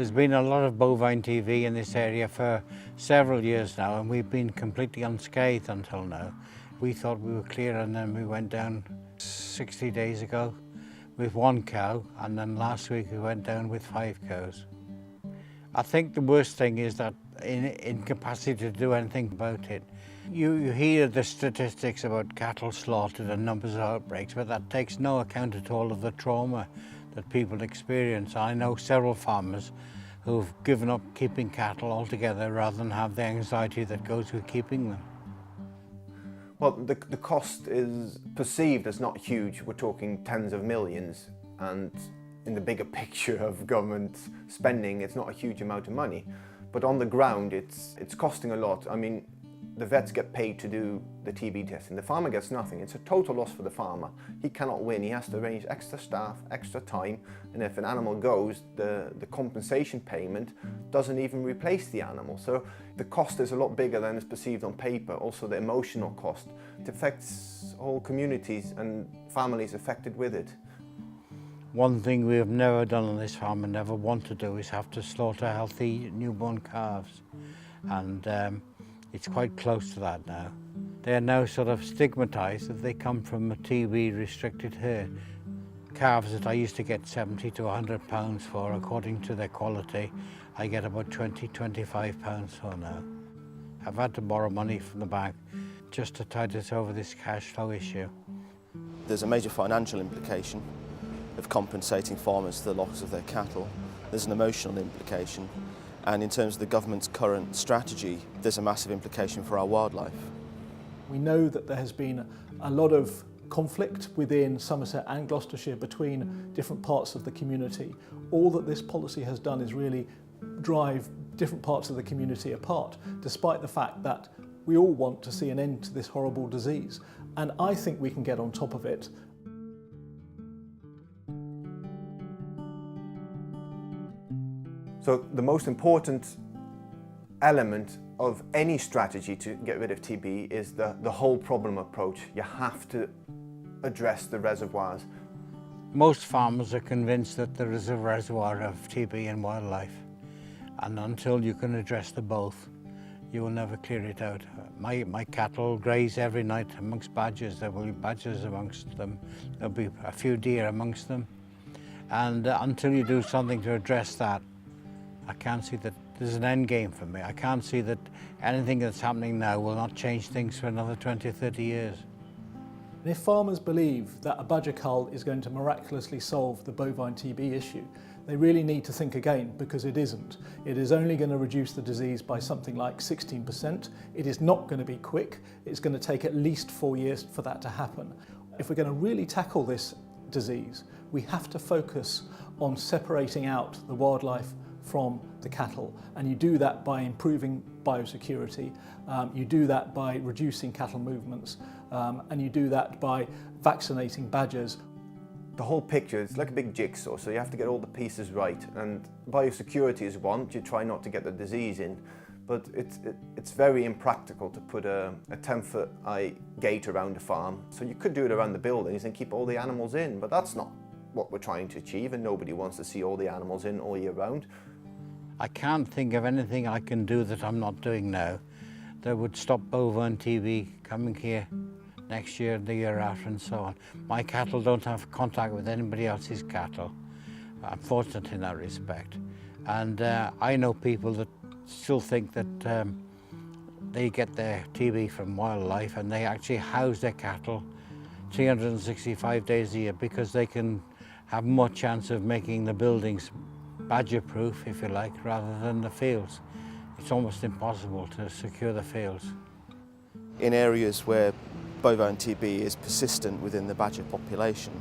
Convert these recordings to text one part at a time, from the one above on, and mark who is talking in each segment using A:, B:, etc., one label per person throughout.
A: There's been a lot of bovine TB in this area for several years now, and we've been completely unscathed until now. We thought we were clear, and then we went down 60 days ago with 1 cow, and then last week we went down with 5 cows. I think the worst thing is that incapacity to do anything about it. You hear the statistics about cattle slaughtered and numbers of outbreaks, but that takes no account at all of the trauma that people experience. I know several farmers who've given up keeping cattle altogether rather than have the anxiety that goes with keeping them.
B: Well, the cost is perceived as not huge. We're talking tens of millions, and in the bigger picture of government spending, it's not a huge amount of money. But on the ground, it's costing a lot. I mean, the vets get paid to do the TB testing. The farmer gets nothing. It's a total loss for the farmer. He cannot win. He has to arrange extra staff, extra time, and if an animal goes, the compensation payment doesn't even replace the animal. So the cost is a lot bigger than is perceived on paper. Also the emotional cost. It affects whole communities and families affected with it.
A: One thing we have never done on this farm and never want to do is have to slaughter healthy newborn calves. And it's quite close to that now. They are now sort of stigmatized that they come from a TB restricted herd. Calves that I used to get 70 to 100 pounds for, according to their quality, I get about 20, 25 pounds for now. I've had to borrow money from the bank just to tide us over this cash flow issue.
C: There's a major financial implication of compensating farmers for the loss of their cattle. There's an emotional implication. And in terms of the government's current strategy, there's a massive implication for our wildlife.
D: We know that there has been a lot of conflict within Somerset and Gloucestershire between different parts of the community. All that this policy has done is really drive different parts of the community apart, despite the fact that we all want to see an end to this horrible disease. And I think we can get on top of it.
B: So the most important element of any strategy to get rid of TB is the whole problem approach. You have to address the reservoirs.
A: Most farmers are convinced that there is a reservoir of TB in wildlife, and until you can address the both, you will never clear it out. My cattle graze every night amongst badgers. There will be badgers amongst them. There'll be a few deer amongst them. And until you do something to address that, I can't see that there's an end game for me. I can't see that anything that's happening now will not change things for another 20, 30 years.
D: And if farmers believe that a badger cull is going to miraculously solve the bovine TB issue, they really need to think again, because it isn't. It is only going to reduce the disease by something like 16%. It is not going to be quick. It's going to take at least 4 years for that to happen. If we're going to really tackle this disease, we have to focus on separating out the wildlife from the cattle, and you do that by improving biosecurity, you do that by reducing cattle movements, and you do that by vaccinating badgers.
B: The whole picture is like a big jigsaw, so you have to get all the pieces right, and biosecurity is one. You try not to get the disease in, but it's very impractical to put a 10-foot high gate around a farm. So you could do it around the buildings and keep all the animals in, but that's not what we're trying to achieve, and nobody wants to see all the animals in all year round.
A: I can't think of anything I can do that I'm not doing now that would stop bovine TB coming here next year, the year after, and so on. My cattle don't have contact with anybody else's cattle. I'm fortunate in that respect. And I know people that still think that they get their TB from wildlife, and they actually house their cattle 365 days a year because they can have more chance of making the buildings badger-proof, if you like, rather than the fields. It's almost impossible to secure the fields.
C: In areas where bovine TB is persistent within the badger population,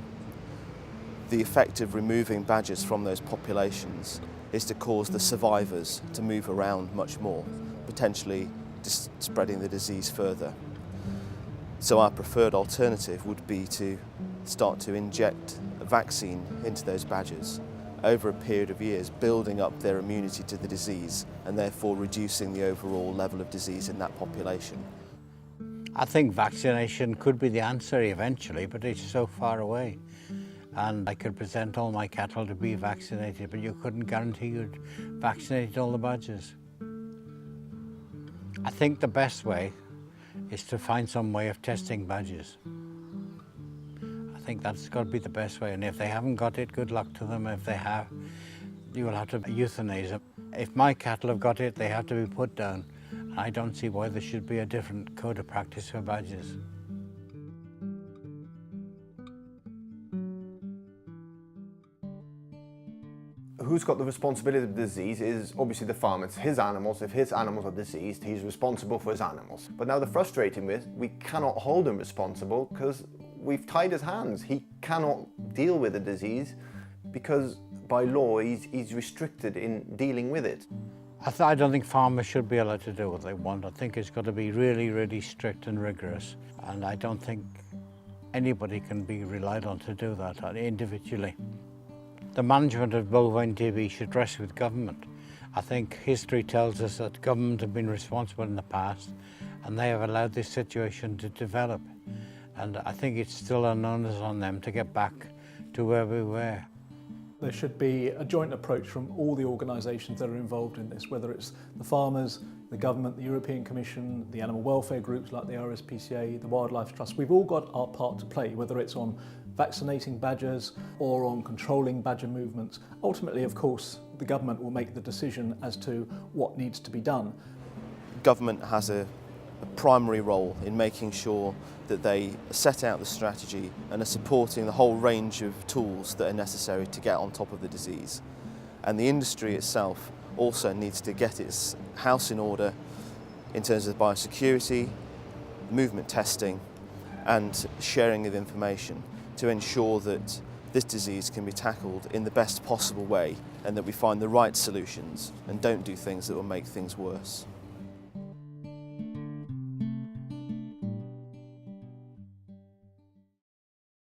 C: the effect of removing badgers from those populations is to cause the survivors to move around much more, potentially spreading the disease further. So our preferred alternative would be to start to inject a vaccine into those badgers over a period of years, building up their immunity to the disease and therefore reducing the overall level of disease in that population.
A: I think vaccination could be the answer eventually, but it's so far away. and I could present all my cattle to be vaccinated, but you couldn't guarantee you'd vaccinate all the badgers. I think the best way is to find some way of testing badgers. I think that's got to be the best way, and if they haven't got it, good luck to them. If they have, you will have to euthanize them. If my cattle have got it, they have to be put down. I don't see why there should be a different code of practice for badgers.
B: Who's got the responsibility of the disease is obviously the farmer. It's his animals. If his animals are diseased, he's responsible for his animals. But now the frustrating bit, we cannot hold him responsible because we've tied his hands. He cannot deal with the disease because by law he's restricted in dealing with it.
A: I don't think farmers should be allowed to do what they want. I think it's got to be really, really strict and rigorous. And I don't think anybody can be relied on to do that individually. The management of bovine TB should rest with government. I think history tells us that government have been responsible in the past and they have allowed this situation to develop. And I think it's still an onus on them to get back to where we were.
D: There should be a joint approach from all the organisations that are involved in this, whether it's the farmers, the government, the European Commission, the animal welfare groups like the RSPCA, the Wildlife Trust. We've all got our part to play, whether it's on vaccinating badgers or on controlling badger movements. Ultimately, of course, the government will make the decision as to what needs to be done.
C: Government has a primary role in making sure that they set out the strategy and are supporting the whole range of tools that are necessary to get on top of the disease. And the industry itself also needs to get its house in order in terms of biosecurity, movement testing and sharing of information to ensure that this disease can be tackled in the best possible way and that we find the right solutions and don't do things that will make things worse.